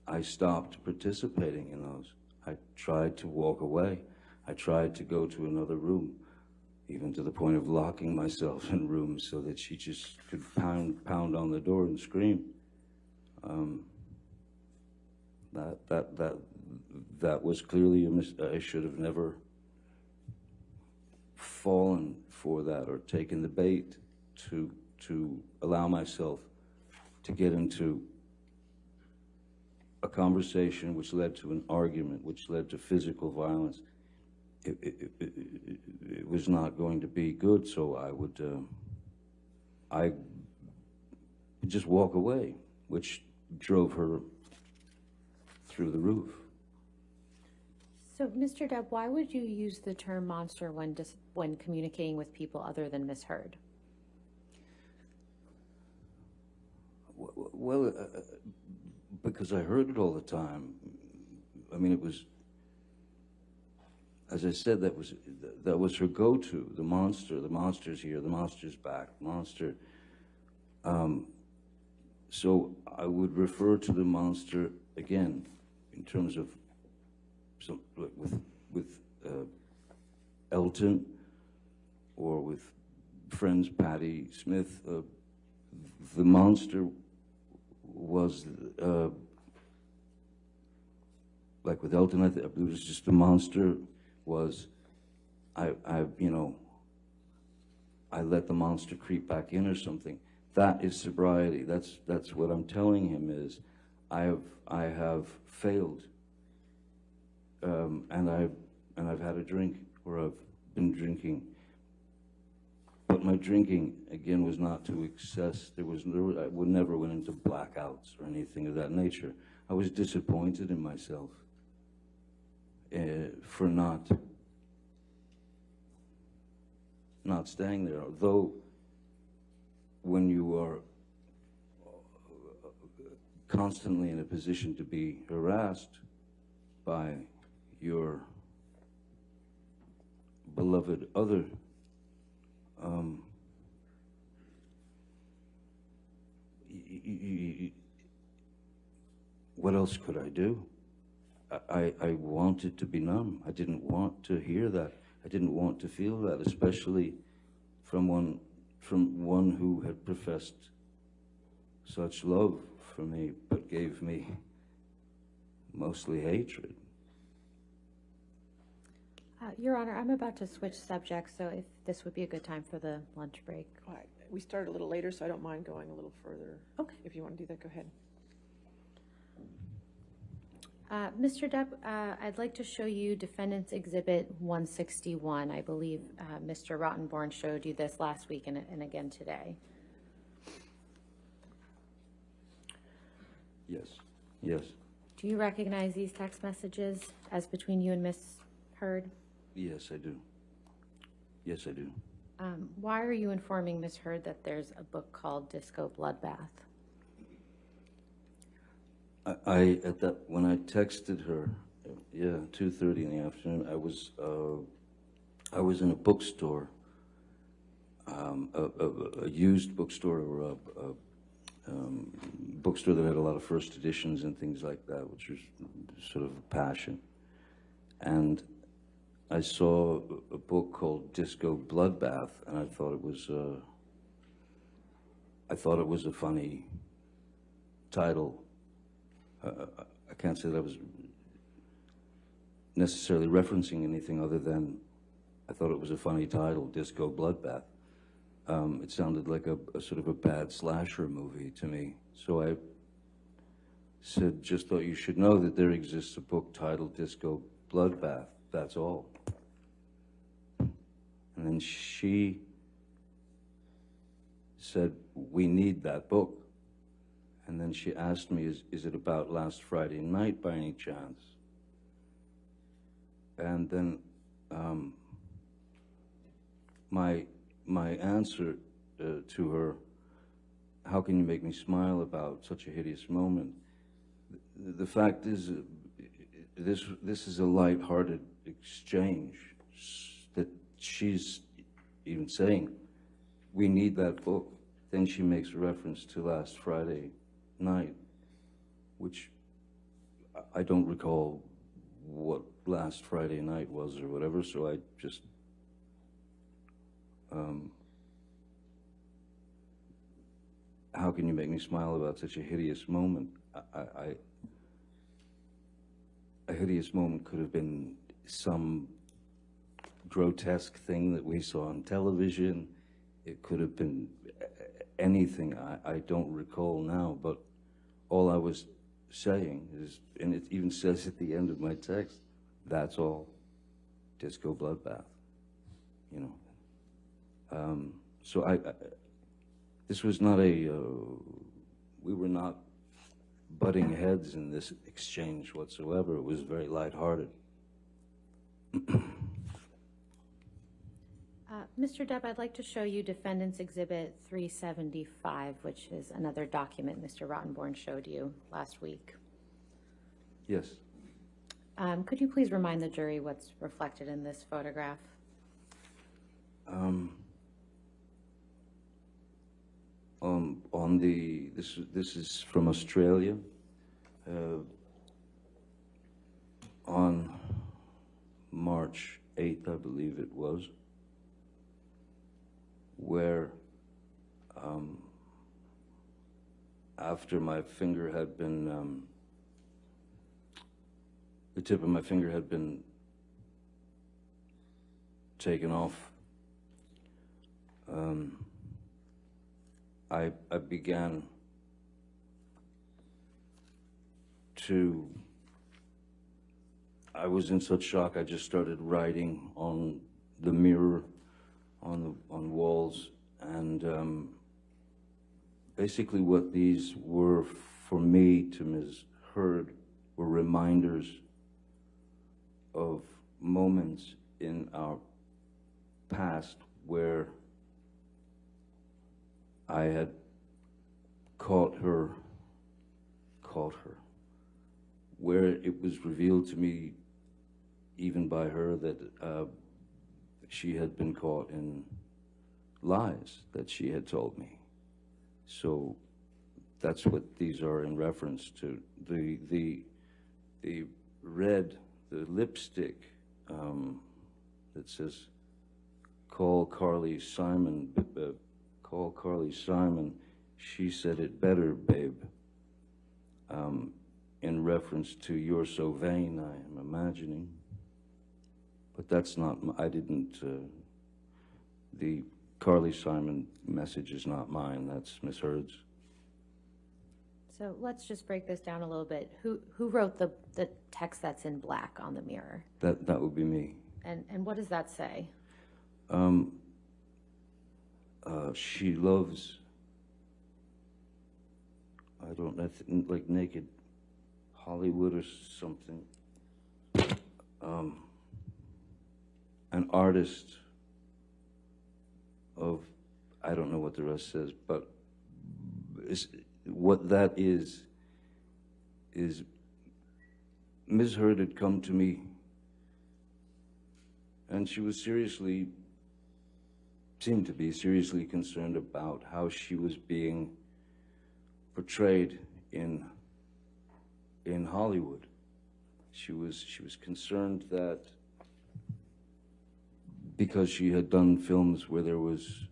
I stopped participating in those. I tried to walk away. I tried to go to another room, even to the point of locking myself in rooms so that she just could pound on the door and scream. That was clearly a mistake. I should have never fallen for that or taken the bait to allow myself to get into a conversation which led to an argument, which led to physical violence. It was not going to be good, so I would just walk away, which drove her through the roof. So, Mr. Depp, why would you use the term monster when communicating with people other than Ms. Heard? Well, because I heard it all the time. I mean, it was, as I said, that was her go-to. The monster's here, the monster's back, monster. So I would refer to the monster again in terms of with Elton, or with friends Patti Smith. The monster was like with Elton. I think it was just the monster was I let the monster creep back in or something. That is sobriety. That's what I'm telling him is I have failed. And I've had a drink, or I've been drinking, but But my drinking, again, was not to excess. I would never went into blackouts or anything of that nature. I was disappointed in myself for not staying there. Although when you are constantly in a position to be harassed by your beloved other, what else could I do? I wanted to be numb. I didn't want to hear that. I didn't want to feel that, especially from one who had professed such love for me, but gave me mostly hatred. Your Honor, I'm about to switch subjects, so if this would be a good time for the lunch break. All right, we started a little later, so I don't mind going a little further. Okay. If you want to do that, go ahead. Mr. Depp, I'd like to show you Defendant's Exhibit 161. I believe Mr. Rottenborn showed you this last week and again today. Yes, yes, Do you recognize these text messages as between you and Ms. Heard? yes, I do. Yes, I do. Why are you informing Ms. Heard that there's a book called Disco Bloodbath? When I texted her, 2:30 in the afternoon, I was in a bookstore, a used bookstore, or a bookstore that had a lot of first editions and things like that, which was sort of a passion. And I saw a book called Disco Bloodbath, and I thought it was a funny title. I can't say that I was necessarily referencing anything other than I thought it was a funny title, Disco Bloodbath. It sounded like a sort of a bad slasher movie to me. So I said, just thought you should know that there exists a book titled Disco Bloodbath, that's all. And then she said, we need that book. And then she asked me, is it about last Friday night by any chance? And then my answer to her, how can you make me smile about such a hideous moment? The fact is, this is a light-hearted exchange that she's even saying, we need that book. Then she makes a reference to last Friday night, which I don't recall what last Friday night was or whatever, so I just how can you make me smile about such a hideous moment? A hideous moment could have been some grotesque thing that we saw on television. It could have been anything. I don't recall now, but all I was saying is, and it even says at the end of my text, that's all. Disco Bloodbath, you know. So this was not we were not butting heads in this exchange whatsoever. It was very lighthearted. Mr. Depp, I'd like to show you Defendant's Exhibit 375, which is another document Mr. Rottenborn showed you last week. Yes. Could you please remind the jury what's reflected in this photograph? This is from Australia. On March 8th, I believe it was, where after my finger had been, the tip of my finger had been taken off, I began to, I was in such shock, I just started writing on the mirror on walls, and basically what these were for me to Ms. Heard were reminders of moments in our past where I had caught her, where it was revealed to me, even by her, that she had been caught in lies that she had told me. So that's what these are in reference to. The red, the lipstick that says, call Carly Simon, call Carly Simon, she said it better, babe. In reference to you're so vain, I am imagining. But that's not, I didn't, the Carly Simon message is not mine, that's Miss Heard's. So let's just break this down a little bit. Who wrote the text that's in black on the mirror? That would be me. And what does that say? She loves, I don't know, like naked Hollywood or something. An artist of, I don't know what the rest says, but what that is Ms. Heard had come to me and she was seemed to be seriously concerned about how she was being portrayed in Hollywood. She was concerned that because she had done films where there was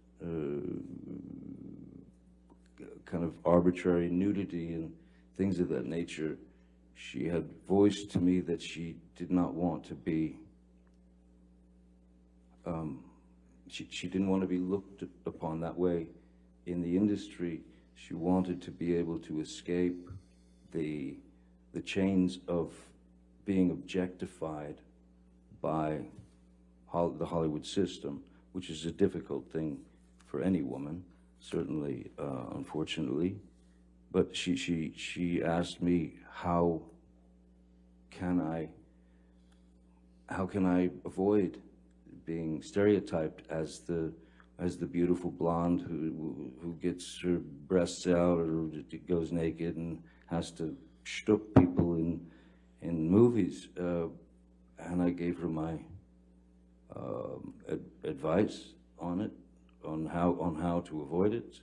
kind of arbitrary nudity and things of that nature, she had voiced to me that she did not want to be, she didn't want to be looked upon that way in the industry. She wanted to be able to escape the chains of being objectified by the Hollywood system, which is a difficult thing for any woman, certainly, unfortunately. But she asked me, how can I avoid being stereotyped as the beautiful blonde who gets her breasts out or goes naked and has to shtuck people in movies, and I gave her my advice on it, on how to avoid it,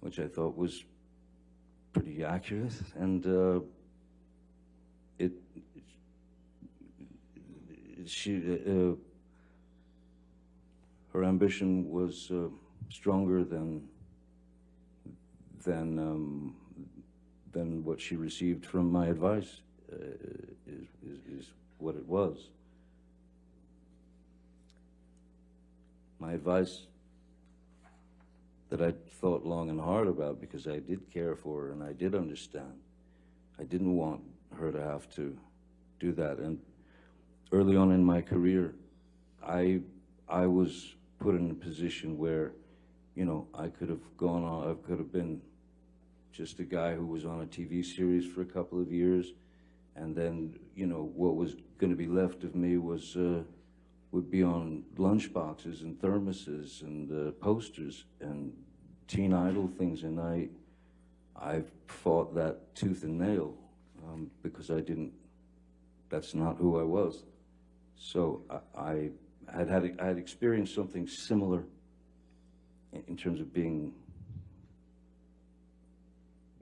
which I thought was pretty accurate, and her ambition was stronger than what she received from my advice, is what it was. My advice that I thought long and hard about, because I did care for her and I did understand. I didn't want her to have to do that. And early on in my career, I was put in a position where, you know, I could have gone on, I could have been just a guy who was on a TV series for a couple of years, and then, you know, what was going to be left of me was would be on lunchboxes and thermoses and posters and teen idol things, and I fought that tooth and nail because that's not who I was. So I had experienced something similar in terms of being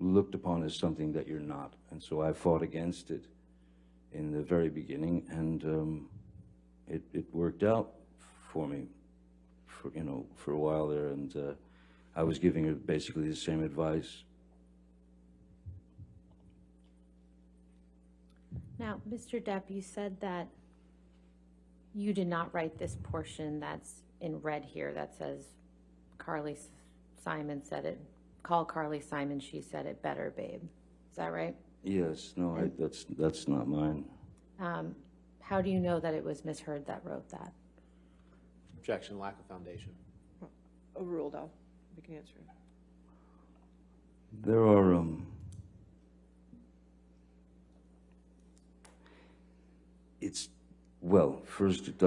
looked upon as something that you're not, and so I fought against it in the very beginning, and it worked out for me, for a while there, and I was giving her basically the same advice. Now, Mr. Depp, you said that you did not write this portion that's in red here that says Carly Simon said it. Call Carly Simon, she said it better, babe. Is that right? Yes, no, that's not mine. How do you know that it was Miss Heard that wrote that? Objection, lack of foundation. Overruled, we can answer it. There are, well, first it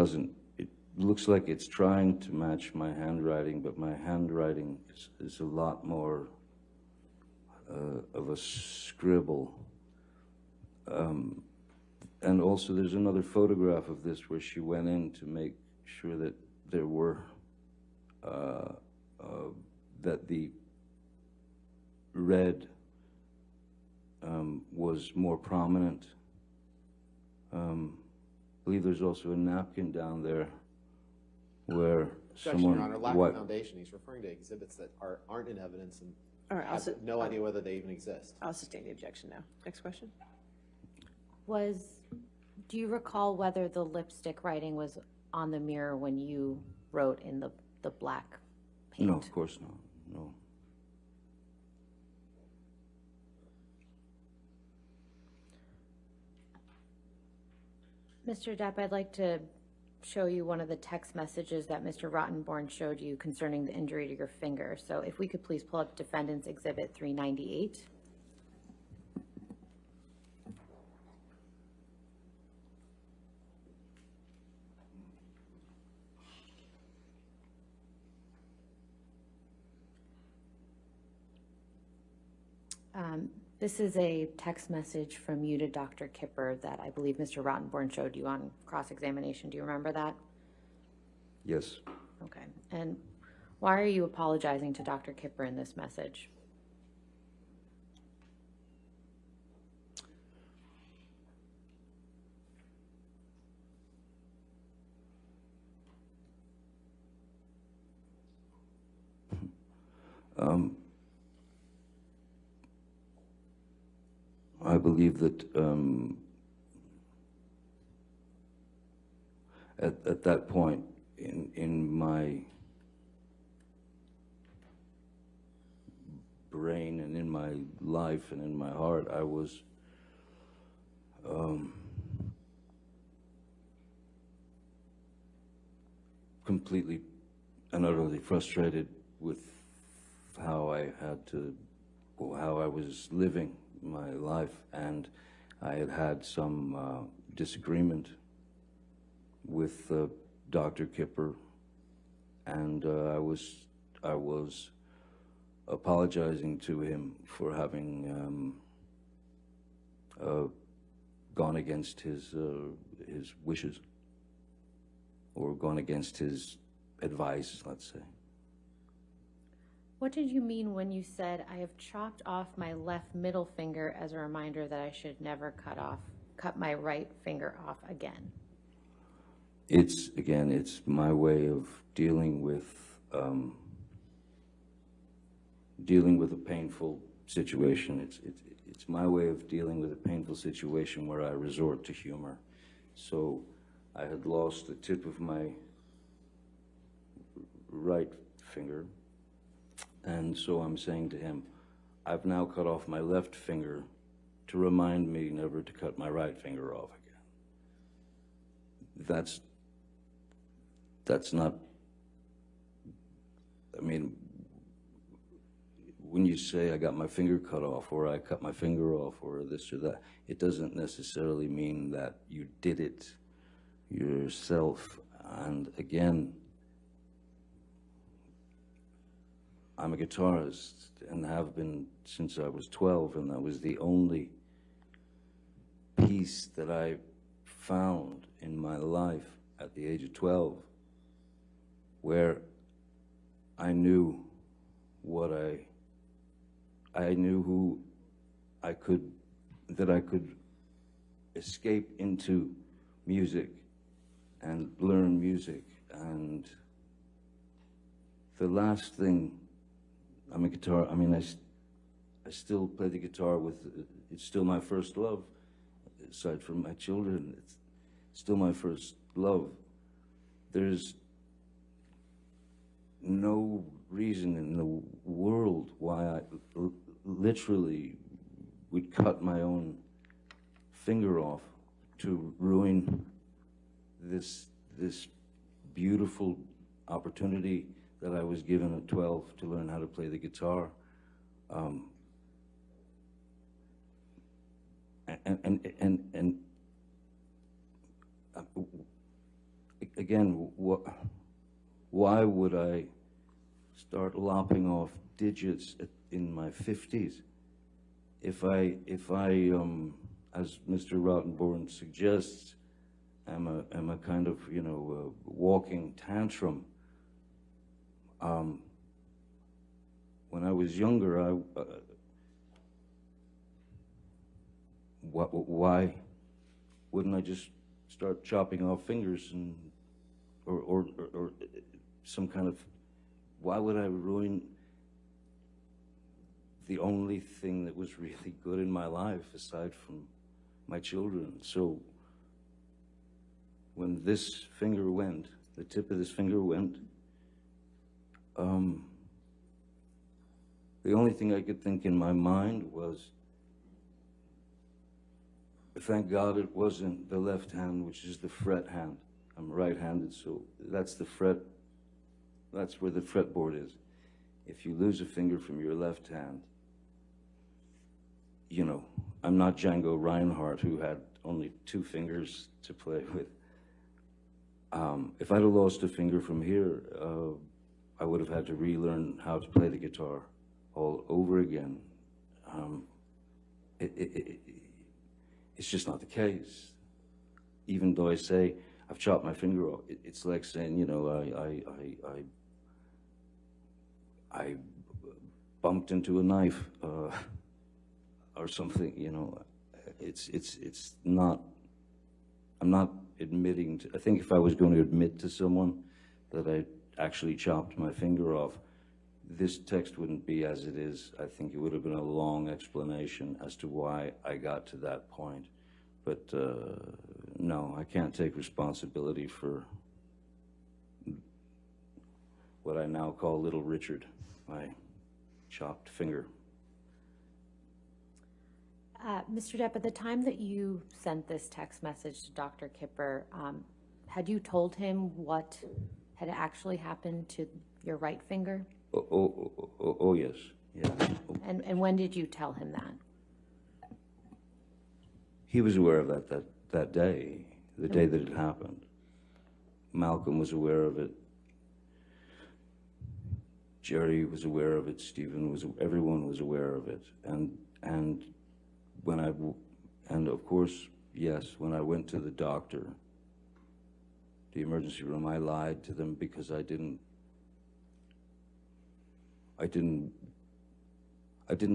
looks like it's trying to match my handwriting, but my handwriting is a lot more of a scribble. And also there's another photograph of this where she went in to make sure that there were, that the red was more prominent. I believe there's also a napkin down there where Objection, someone Your Honor, lack of foundation. He's referring to exhibits that aren't in evidence and All right, have no idea whether they even exist. I'll sustain the objection now. Next question? Do you recall whether the lipstick writing was on the mirror when you wrote in the black paint? No, of course not, no. Mr. Depp, I'd like to show you one of the text messages that Mr. Rottenborn showed you concerning the injury to your finger. So if we could please pull up Defendant's Exhibit 398. This is a text message from you to Dr. Kipper that I believe Mr. Rottenborn showed you on cross-examination. Do you remember that? Yes. Okay. And why are you apologizing to Dr. Kipper in this message? I believe that at that point in my brain and in my life and in my heart, I was completely and utterly frustrated with how I was living my life, and I had some disagreement with Dr. Kipper, and I was apologizing to him for having gone against his wishes, or gone against his advice, let's say. What did you mean when you said, I have chopped off my left middle finger as a reminder that I should never cut my right finger off again? It's my way of dealing with a painful situation. It's my way of dealing with a painful situation where I resort to humor. So I had lost the tip of my right finger, and so I'm saying to him, I've now cut off my left finger to remind me never to cut my right finger off again. That's not, I mean, when you say I got my finger cut off, or I cut my finger off, or this or that, it doesn't necessarily mean that you did it yourself. And again, I'm a guitarist and have been since I was 12, and that was the only piece that I found in my life at the age of 12 where I knew what I knew who I could escape into music and learn music. And the last thing, I'm a guitar, I mean, I still play the guitar with, it's still my first love, aside from my children, it's still my first love. There's no reason in the world why I literally would cut my own finger off to ruin this beautiful opportunity that I was given at 12 to learn how to play the guitar. Again, why would I start lopping off digits in my 50s? If I, as Mr. Rottenborn suggests, am a kind of, you know, walking tantrum. When I was younger, why wouldn't I just start chopping off fingers and, or some kind of, why would I ruin the only thing that was really good in my life aside from my children? So when this finger went, the tip of this finger went, the only thing I could think in my mind was, thank God it wasn't the left hand, which is the fret hand. I'm right-handed, so that's the fret, that's where the fretboard is. If you lose a finger from your left hand, you know, I'm not Django Reinhardt, who had only 2 fingers to play with. If I'd have lost a finger from here, I would have had to relearn how to play the guitar all over again. It's just not the case. Even though I say I've chopped my finger off, it's like saying, you know, I bumped into a knife or something. You know, it's not. I'm not admitting to. I think if I was going to admit to someone that I actually chopped my finger off, this text wouldn't be as it is. I think it would have been a long explanation as to why I got to that point. But no, I can't take responsibility for what I now call Little Richard, my chopped finger. Mr. Depp, at the time that you sent this text message to Dr. Kipper, had you told him what had actually happened to your right finger? Oh yes, yeah. And when did you tell him that? He was aware of that day, the day that it happened. Malcolm was aware of it. Jerry was aware of it. Stephen was. Everyone was aware of it. And of course, yes, when I went to the doctor, the emergency room, I lied to them because I didn't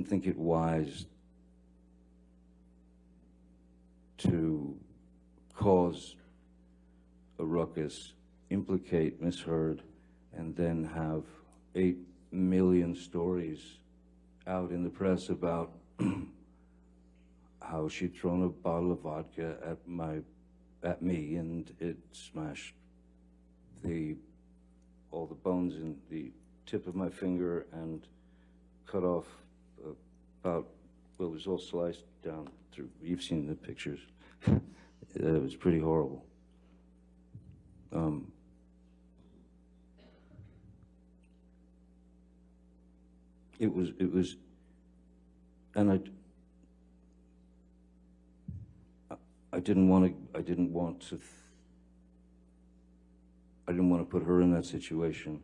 think it wise to cause a ruckus, implicate Miss Heard, and then have 8 million stories out in the press about how she'd thrown a bottle of vodka at me, and it smashed all the bones in the tip of my finger and cut off about, well, it was all sliced down through. You've seen the pictures. It was pretty horrible. It was, and I didn't want to put her in that situation.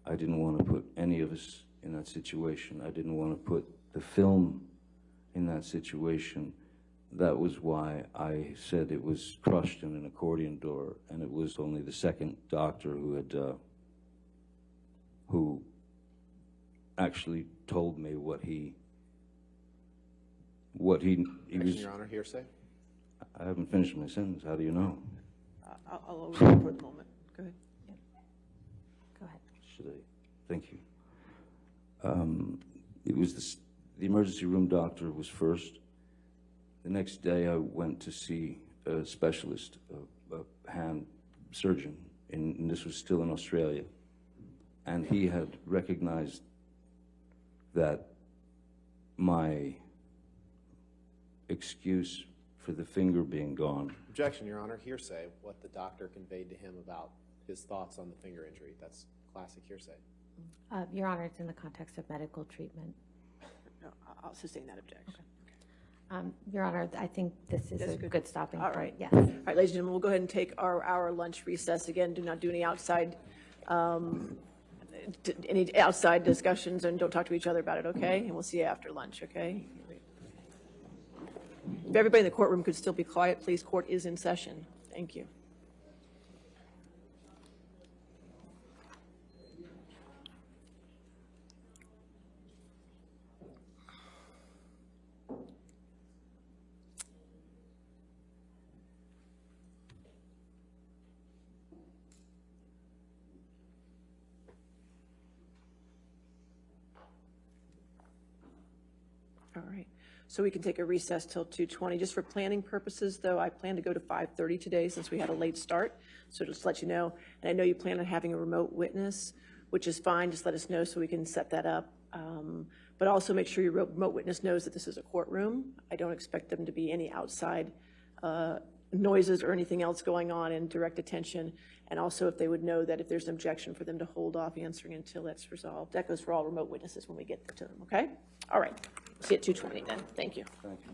I didn't want to put any of us in that situation. I didn't want to put the film in that situation. That was why I said it was crushed in an accordion door, and it was only the second doctor who actually told me what he was. Your Honor, hearsay. I haven't finished my sentence. How do you know? I'll overrule for the moment. Go ahead. Go ahead. Should I? Thank you. It was the emergency room doctor was first. The next day I went to see a specialist, a hand surgeon, and this was still in Australia. And he had recognized that my excuse for the finger being gone. Objection, Your Honor. Hearsay. What the doctor conveyed to him about his thoughts on the finger injury. That's classic hearsay. Your Honor, it's in the context of medical treatment. No, I'll sustain that objection. Your Honor, I think this is That's a good. good stopping All point. right. Yes. All right, ladies and gentlemen, we'll go ahead and take our hour lunch recess. Again, do not do any outside discussions, and don't talk to each other about it, okay? And we'll see you after lunch, okay? If everybody in the courtroom could still be quiet, please. Court is in session. Thank you. All right, so we can take a recess till 2:20. Just for planning purposes, though, I plan to go to 5:30 today since we had a late start. So just to let you know, and I know you plan on having a remote witness, which is fine. Just let us know so we can set that up. But also make sure your remote witness knows that this is a courtroom. I don't expect them to be any outside noises or anything else going on, and direct attention. And also if they would know that if there's an objection, for them to hold off answering until that's resolved. That goes for all remote witnesses when we get to them, okay? All right. See you at 2:20 then. Thank you. Thank you.